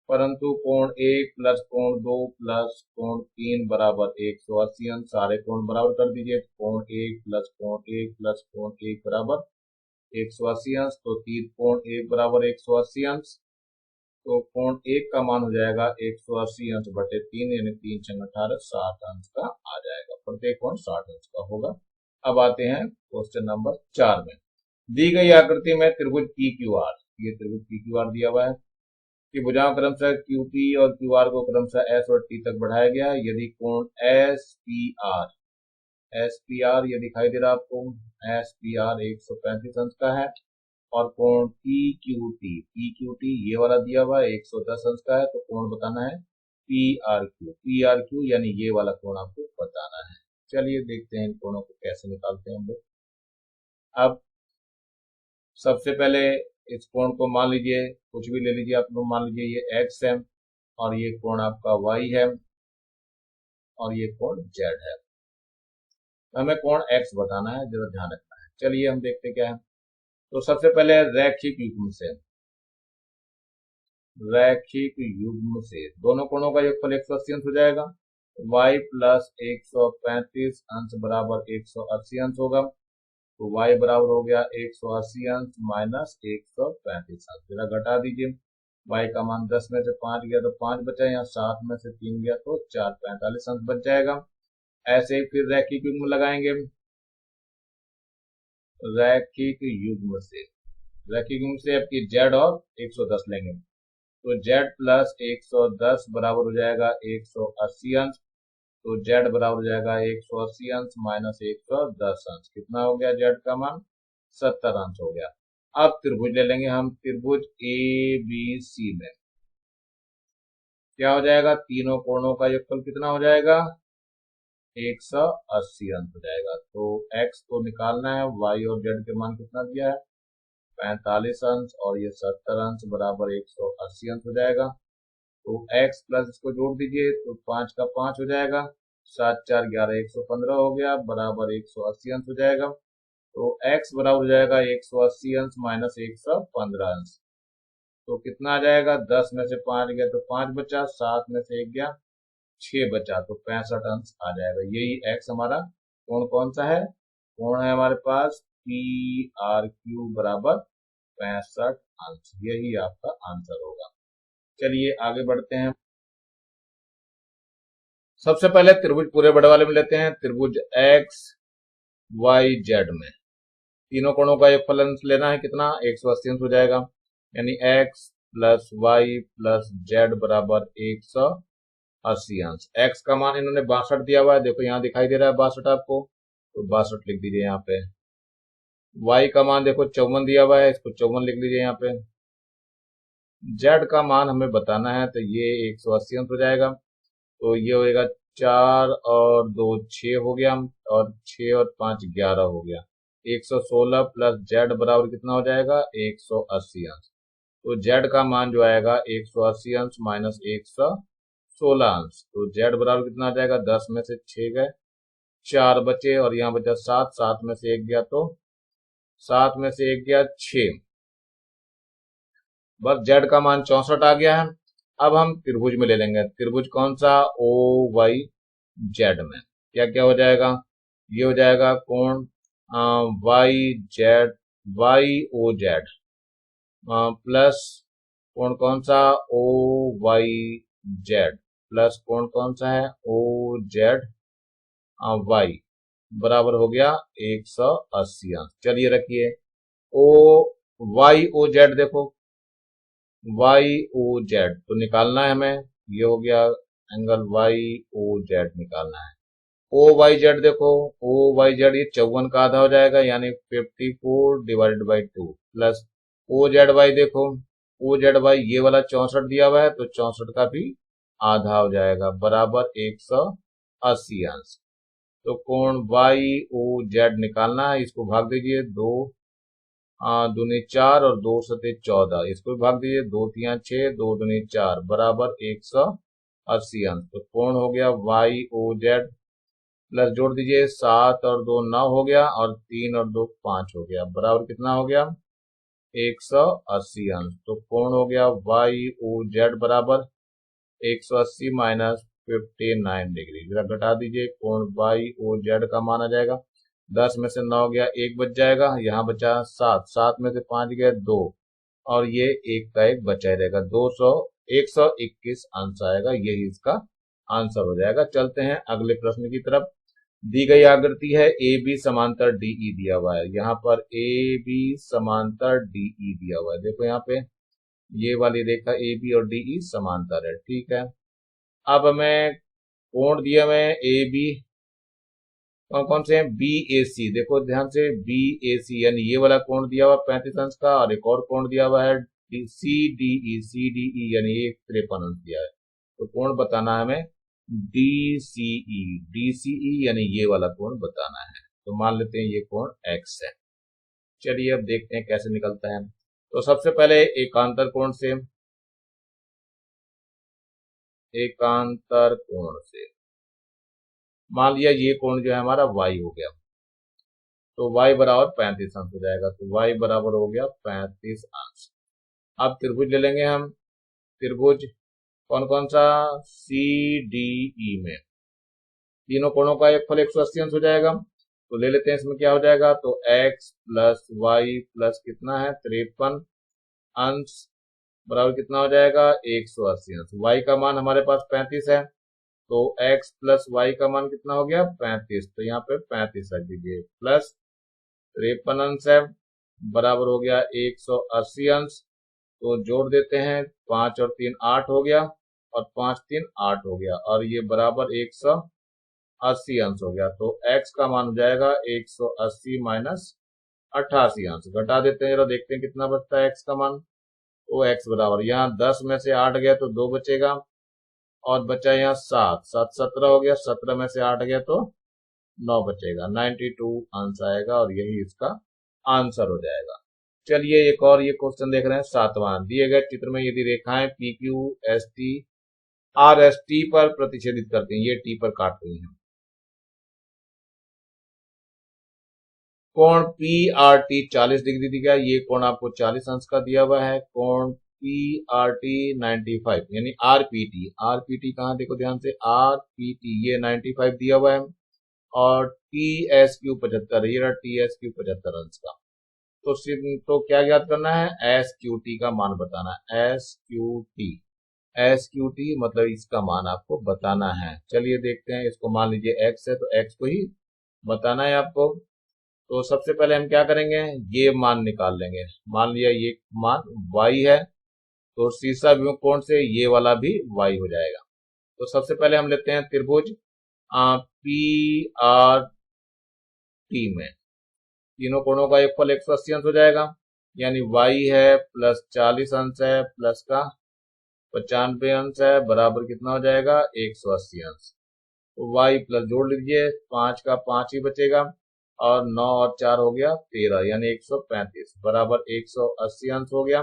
परंतु कोण 1 प्लस कोण 2 प्लस कोण 3 बराबर 180 अंश। सारे कोण बराबर कर दीजिए, कोण 1 प्लस कोण 1 प्लस कोण 1 बराबर 180 अंश। तो 3 कोण 1 बराबर 180 अंश, तो कोण 1 का मान हो जाएगा 180 अंश बटे 3, यानी 3 छंग 18 60 अंश का आ जाएगा। प्रत्येक कोण 60 अंश का होगा। अब आते हैं क्वेश्चन नंबर 4 में। दी गई आकृति में त्रिभुज PQR, ये त्रिभुज PQR दिया हुआ है कि भुजाओं क्रमशः QP और QR को क्रमशः S और T तक बढ़ाया गया। यदि कोण SPR ये दिखाई दे रहा है आपको, SPR 135 अंश का है, और कोण PQT ये वाला दिया हुआ है 110 अंश का है। तो कोण बताना है PRQ यानी ये वाला कोण आपको बताना है। चलिए देखते हैं इन कोणों को कैसे निकालते हैं हम लोग। अब सबसे पहले इस कोण को मान लीजिए, कुछ भी ले लीजिए आप लोग, मान लीजिए ये x है और ये कोण आपका y है और ये कोण z है। हमें कोण x बताना है, जरा ध्यान रखना है। चलिए हम देखते क्या है। तो सबसे पहले रैखिक युग्म से दोनों कोणों का योगफल 180 अंश हो जाएगा। y प्लस 135 अंश बराबर 180 अंश होगा। तो y बराबर हो गया 180 अंश माइनस 135 अंश। जरा घटा दीजिए, y का मान 10 में से 5 गया तो 5 बचा, यहाँ 7 में से 3 गया तो 4 45 अंश बच जाएगा। ऐसे ही फिर रैखिक युग्म लगाएंगे, रैखिक युग्म से आपकी z और 110 लेंगे, तो z प्लस 110 बराबर हो जाएगा 180 अंश। तो z बराबर हो जाएगा 180 अंश माइनस 110 अंश। कितना हो गया z का मान, 70 अंश हो गया। अब त्रिभुज ले लेंगे हम, त्रिभुज ABC में क्या हो जाएगा, तीनों कोणों का योगफल कितना हो जाएगा, 180 अंश हो जाएगा। तो x को निकालना है, y और z के मान कितना दिया है, 45 अंश और ये 70 अंश बराबर 180 अंश हो जाएगा। तो x प्लस इसको जोड़ दीजिए, तो 5 का 5 हो जाएगा, 7 4 11 115 हो गया बराबर 180 अंश हो जाएगा। तो x बराबर हो जाएगा 180 अंश माइनस 115 अंश। तो कितना आ जाएगा, 10 में से 5 गया तो 5 बचा, 7 में से 1 गया 6 बचा, तो 65 अंश आ जाएगा। यही x हमारा कोण कौन सा है, कोण है हमारे पास PRQ बराबर 65 अंश। यही आपका आंसर होगा। चलिए आगे बढ़ते हैं। सबसे पहले त्रिभुज पूरे बड़े वाले में लेते हैं, त्रिभुज XYZ में तीनों कोणों का योगफल अंश लेना है, कितना 180 अंश हो जाएगा, यानी x plus y plus z बराबर 180 80 अंश। एक्स का मान इन्होंने 62 दिया हुआ है, देखो यहाँ दिखाई दे रहा है 62 आपको, तो 62 लिख दीजिए यहाँ पे। वाई का मान देखो 54 दिया हुआ है, इसको 54 लिख लीजिए यहाँ पे। जेड का मान हमें बताना है, तो ये 180 अंश हो जाएगा, तो ये होएगा 4 और 2 6 हो गया, और 6 और 5 11 हो गया। 116 प्लस जेड बराबर कितना हो जाएगा, 180 अंश। तो जेड का मान जो आएगा 180 अंश माइनस 116 अंश, तो जेड बराबर कितना आ जाएगा, 10 में से 6 गए, 4 बचे, और यहाँ बचा 7, 7 में से 1 गया, तो 7 में से 1 गया 6, बस जेड का मान 64 आ गया है। अब हम त्रिभुज में ले लेंगे, त्रिभुज कौन सा, ओ वाई जेड में क्या क्या हो जाएगा, ये हो जाएगा कोण Y Z, Y O Z, plus कोण कौन सा, ओ वाई जेड, प्लस कोण कौन सा है, ओ जेड वाई, बराबर हो गया 180 अंश। चलिए रखिए, ओ वाई ओ जेड देखो, वाई ओ जेड तो निकालना है हमें, ये हो गया एंगल वाई ओ जेड निकालना है। ओ वाई जेड देखो, ओ वाई जेड ये 54 का आधा हो जाएगा, यानी 54 divided by 2, plus O Z Y देखो, ओ जेड वाई ये वाला 64 दिया हुआ है, तो 64 का भी आधा हो जाएगा, बराबर 180 अंश। तो कोण वाई ओ जेड निकालना है, इसको भाग दीजिए, 2 दूनी 4 और 2 सते 14, इसको भी भाग दीजिए, 2 तिया 6, 2 दूनी 4, बराबर 180 अंश। तो कोण हो गया वाई ओ जेड, प्लस जोड़ दीजिए 7 और 2 9 हो गया, और 3 और 2 5 हो गया, बराबर कितना हो गया, 180 अंश। तो कोण हो गया वाई ओ जेड बराबर 180 माइनस 59 डिग्री, जरा घटा दीजिए, कोण वाई ओ जेड का मान आ जाएगा, 10 में से 9 गया, 1 बच जाएगा, यहाँ बचा 7, 7 में से 5 गया 2, और ये 1 का 1 बचा ही रहेगा, 121 अंश आएगा, यही इसका आंसर हो जाएगा। चलते हैं अगले प्रश्न की तरफ। दी गई आकृति है ए बी समांतर डीई दिया हुआ है, यहाँ पर ए बी समांतर डीई दिया हुआ है, देखो यहाँ पे ये वाली रेखा ए बी और डीई समांतर है, ठीक है। अब हमें कोण दिया हुए ए बी, कौन कौन से हैं, बी ए सी, देखो ध्यान से, बी ए सी यानी ये वाला कोण दिया हुआ 35 अंश का, और एक और कोण दिया हुआ है C D E, C D E यानी ये 53 अंश दिया है। तो कोण बताना है हमें डी सी ई, डी सी ई यानी ये वाला कोण बताना है, तो मान लेते हैं ये कोण एक्स है। चलिए अब देखते हैं कैसे निकलता है। तो सबसे पहले एकांतर कोण से, एकांतर कोण से मान लिया ये कोण जो है हमारा y हो गया, तो y बराबर 35 अंश हो जाएगा, तो y बराबर हो गया 35 अंश। अब त्रिभुज ले लेंगे हम, त्रिभुज कौन कौन सा, सी डी ई में तीनों कोणों का एक फल 180 अंश हो जाएगा, तो ले लेते हैं, इसमें क्या हो जाएगा, तो x प्लस वाई प्लस कितना है 53 अंश, बराबर कितना हो जाएगा 180 अंश। y का मान हमारे पास 35 है, तो x प्लस वाई का मान कितना हो गया 35, तो यहाँ पे 35 रख दीजिए, प्लस 53 अंश है, बराबर हो गया 180 अंश। तो जोड़ देते हैं, 5 और 3 8 हो गया, और 5 3 8 हो गया, और ये बराबर 180 अंश हो गया। तो x का मान हो जाएगा 180 माइनस 88 अंश, घटा देते हैं, जरा देखते हैं कितना बचता है x का मान। तो x बराबर यहाँ 10 में से 8 गया तो 2 बचेगा, और बचा यहाँ 7, 7 17 हो गया, 17 में से 8 गया तो 9 बचेगा, 92 अंश आएगा, और यही इसका आंसर हो जाएगा। चलिए एक और ये क्वेश्चन देख रहे हैं, 7वां। दिए गए चित्र में यदि रेखाएं P Q S T R S T पर प्रतिच्छेदित करती हैं, ये टी पर काट रही हैं, कोण पी आर टी 40 डिग्री दिया, ये कोण आपको 40 अंश का दिया हुआ है, कोण पी आर टी 95 यानी आर पी टी कहाँ देखो ध्यान से, आर पी टी ये 95 दिया हुआ है, और टी एस क्यू 75, ये रहा टी एस क्यू 75 अंश का। तो क्या याद करना है, एस क्यू टी का मान बताना है, एस क्यू टी मतलब इसका मान आपको बताना है। चलिए देखते हैं, इसको मान लीजिए एक्स है, तो एक्स को ही बताना है आपको। तो सबसे पहले हम क्या करेंगे, ये मान निकाल लेंगे, मान लिया ये मान y है, तो शीर्षा विमुख कोण से ये वाला भी y हो जाएगा। तो सबसे पहले हम लेते हैं त्रिभुज पी आर टी में तीनों कोणों का योगफल 180 अंश हो जाएगा, यानी y है प्लस 40 अंश है प्लस का 95 अंश है बराबर कितना हो जाएगा 180 अंश। तो y प्लस जोड़ लीजिए, 5 का 5 ही बचेगा और 9 और 4 हो गया 13, यानी 135 बराबर 180 अंश हो गया।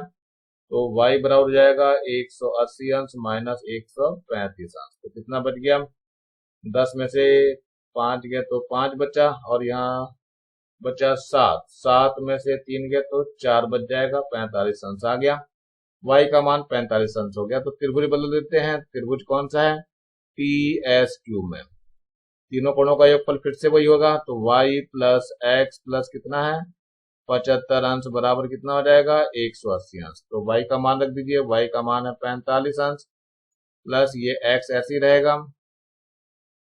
तो y बराबर हो जाएगा 180 अंश माइनस 135 अंश। तो कितना बच गया, 10 में से 5 गया तो 5 बचा और यहाँ बचा 7, 7 में से 3 गया तो 4 बच जाएगा, 45 अंश आ गया। y का मान 45 अंश हो गया। तो त्रिभुज बदल देते हैं, त्रिभुज कौन सा है, पी एस क्यू में तीनों कोणों का योगफल फिर से वही होगा। तो y प्लस एक्स प्लस कितना है 75 अंश बराबर कितना हो जाएगा 180 अंश। तो y का मान रख दीजिए, y का मान है 45 अंश प्लस ये x ऐसे ही रहेगा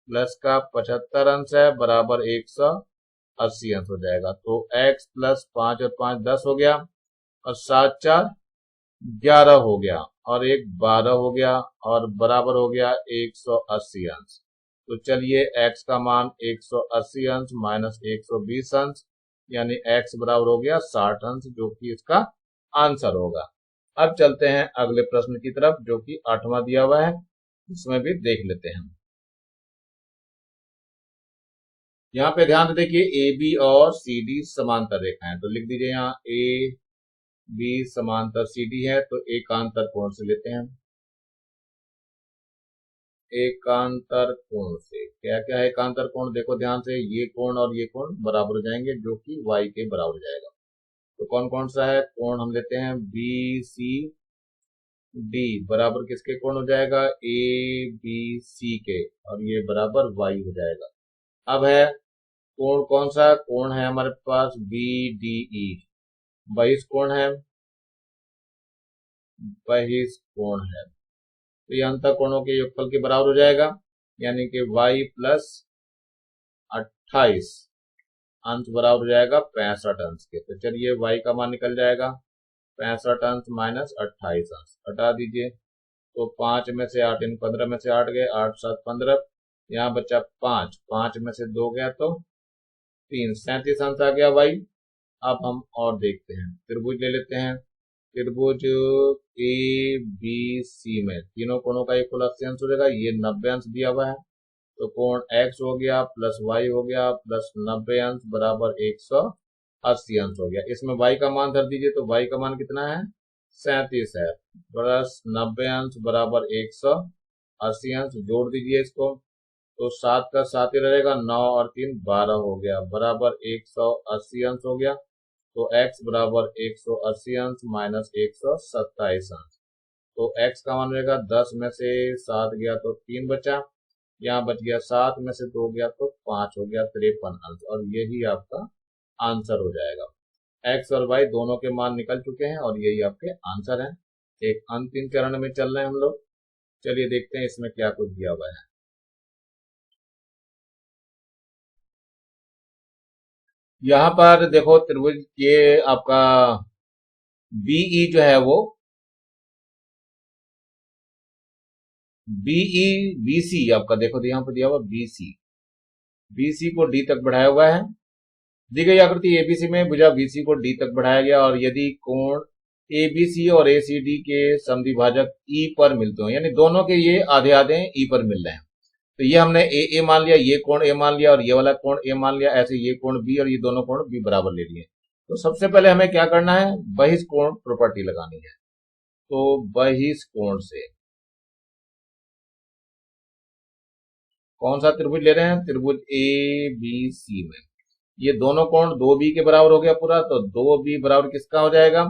प्लस का 75 अंश है बराबर 180 अंश हो जाएगा। तो x प्लस 5 और 5 10 हो गया और 7 4 11 हो गया और 1 12 हो गया और बराबर हो गया 180 अंश। तो चलिए x का मान 180 अंश माइनस 120 अंश, यानी x बराबर हो गया 60 अंश, जो कि इसका आंसर होगा। अब चलते हैं अगले प्रश्न की तरफ, जो कि 8वां दिया हुआ है, इसमें भी देख लेते हैं। यहाँ पे ध्यान से देखिए, ए बी और सी डी समांतर रेखा है, तो लिख दीजिए यहाँ ए बी समांतर सी डी है। तो एकांतर कोण से लेते हैं, एकांतर कोण से क्या क्या है एकांतर कोण, देखो ध्यान से, ये कोण और ये कोण बराबर हो जाएंगे, जो कि y के बराबर हो जाएगा। तो कौन कौन सा है कोण, हम लेते हैं बी सी डी बराबर किसके कोण हो जाएगा, ए बी सी के, और ये बराबर y हो जाएगा। अब है कोण, कौन सा कोण है हमारे पास, बी डी ई, बहिष्कोण है, बहिष्कोण है। तो ये अंतर कोणों के योगफल के बराबर हो जाएगा, यानी कि y प्लस 28 अंश बराबर हो जाएगा 65 अंश के। तो चलिए y का मान निकल जाएगा 65 अंश माइनस 28 अंश, हटा दीजिए। तो 5 में से 8 इन 15 में से 8 गए, 8 7 15, यहाँ बचा 5, 5 में से 2 गया तो 3, 37 अंश आ गया y। अब हम और देखते हैं, त्रिभुज ले लेते हैं, त्रिभुज ए बी सी में तीनों कोणों का एक 80 अंश हो जाएगा, ये 90 अंश दिया हुआ है। तो कोण x हो गया प्लस y हो गया प्लस 90 अंश बराबर 180 अंश हो गया। इसमें y का मान धर दीजिए, तो y का मान कितना है 37 है, प्लस 90 अंश बराबर 180 अंश, जोड़ दीजिए इसको। तो 7 का 7 ही रहेगा, 9 और 3 12 हो गया बराबर 180 अंश हो गया। तो x बराबर 180 अंश माइनस 127 अंश। तो x का मान रहेगा 10 में से 7 गया तो 3 बचा, यहाँ बच गया 7 में से 2 गया तो 5 हो गया 53 अंश, और यही आपका आंसर हो जाएगा। x और y दोनों के मान निकल चुके हैं और यही आपके आंसर हैं। एक अंतिम चरण में चल रहे हैं हम लोग, चलिए देखते हैं इसमें क्या कुछ दिया हुआ है। यहाँ पर देखो त्रिभुज, ये आपका बीई जो है वो बीई बीसी आपका, देखो यहाँ पर दिया हुआ बीसी, बीसी को डी तक बढ़ाया हुआ है। दी गई आकृति एबीसी में भुजा बीसी को डी तक बढ़ाया गया, और यदि कोण एबीसी और एसीडी के समद्विभाजक ई पर मिलते हो, यानी दोनों के ये आधे आधे ई पर मिल रहे हैं, तो ये हमने ए मान लिया, ये कोण ए मान लिया और ये वाला कोण ए मान लिया, ऐसे ये कोण बी और ये दोनों कोण बी बराबर ले लिए। तो सबसे पहले हमें क्या करना है, बहिष्कोण प्रॉपर्टी लगानी है। तो बहिष्कोण से कौन सा त्रिभुज ले रहे हैं, त्रिभुज ए बी सी में ये दोनों कोण 2b के बराबर हो गया पूरा, तो 2b बराबर किसका हो जाएगा,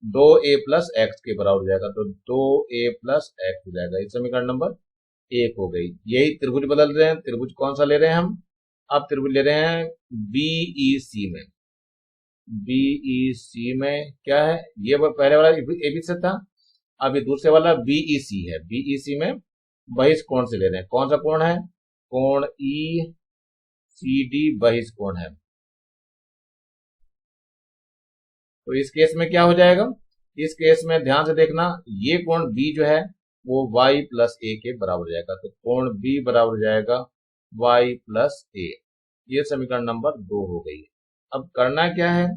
2a प्लस एक्स के बराबर हो जाएगा। तो 2a प्लस एक्स हो जाएगा, इस समीकरण नंबर 1 हो गई। यही त्रिभुज बदल रहे हैं, त्रिभुज कौन सा ले रहे हैं हम, अब त्रिभुज ले रहे हैं बीईसी में। बीईसी में क्या है, ये पहले वाला एबीसी था, अब ये दूसरे वाला बीईसी है। बीईसी में बहिष्कोण से ले रहे हैं, कौन सा कोण है, कोण ई सी डी बहिष्कोण है। तो इस केस में क्या हो जाएगा, इस केस में ध्यान से देखना, ये कोण बी जो है वो y प्लस ए के बराबर हो जाएगा। तो कोण B बराबर हो जाएगा y प्लस ए। ये समीकरण नंबर 2 हो गई है। अब करना क्या है?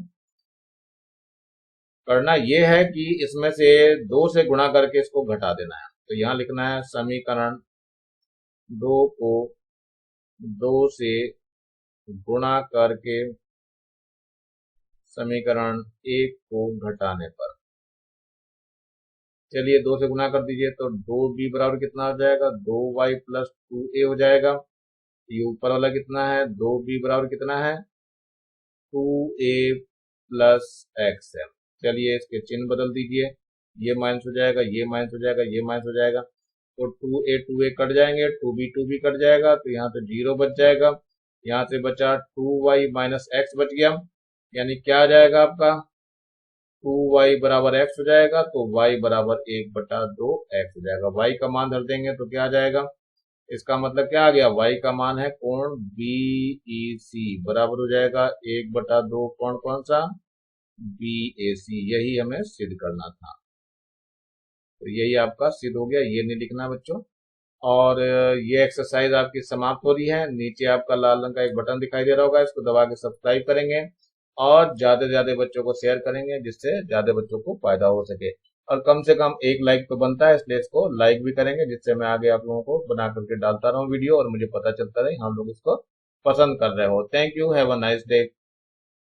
करना ये है कि इसमें से 2 से गुणा करके इसको घटा देना है। तो यहां लिखना है समीकरण 2 को 2 से गुणा करके समीकरण 1 को घटाने पर, चलिए 2 से गुणा कर दीजिए तो 2b बराबर कितना हो जाएगा? 2y प्लस 2a हो जाएगा। ये ऊपर वाला कितना है? 2b बराबर कितना है? 2a प्लस x है। चलिए इसके चिन्ह बदल दीजिए, ये माइनस हो जाएगा, ये माइनस हो जाएगा, ये माइनस हो जाएगा। तो 2a कट जाएंगे, 2b कट जाएगा, तो यहाँ से 0 बच जाएगा। यहाँ से बचा 2y माइनस x बच गया, यानी क्या आ जाएगा आपका? 2y बराबर x हो जाएगा। तो y बराबर 1/2 x हो जाएगा। y का मान धर देंगे तो क्या आ जाएगा? इसका मतलब क्या आ गया? y का मान है कोण BEC बराबर हो जाएगा 1/2 कोण कौन सा? BAC। यही हमें सिद्ध करना था। तो यही आपका सिद्ध हो गया, ये नहीं लिखना बच्चों। और ये एक्सरसाइज आपकी समाप्त हो रही है। नीचे आपका लाल रंग का एक बटन दिखाई दे रहा होगा, इसको दबा के सब्सक्राइब करेंगे और ज्यादा से ज्यादा बच्चों को शेयर करेंगे, जिससे ज्यादा बच्चों को फायदा हो सके। और कम से कम 1 लाइक तो बनता है, इसलिए इसको लाइक भी करेंगे, जिससे मैं आगे आप लोगों को बना करके डालता रहूं वीडियो और मुझे पता चलता रहे हम लोग इसको पसंद कर रहे हो। Thank you, have a nice day.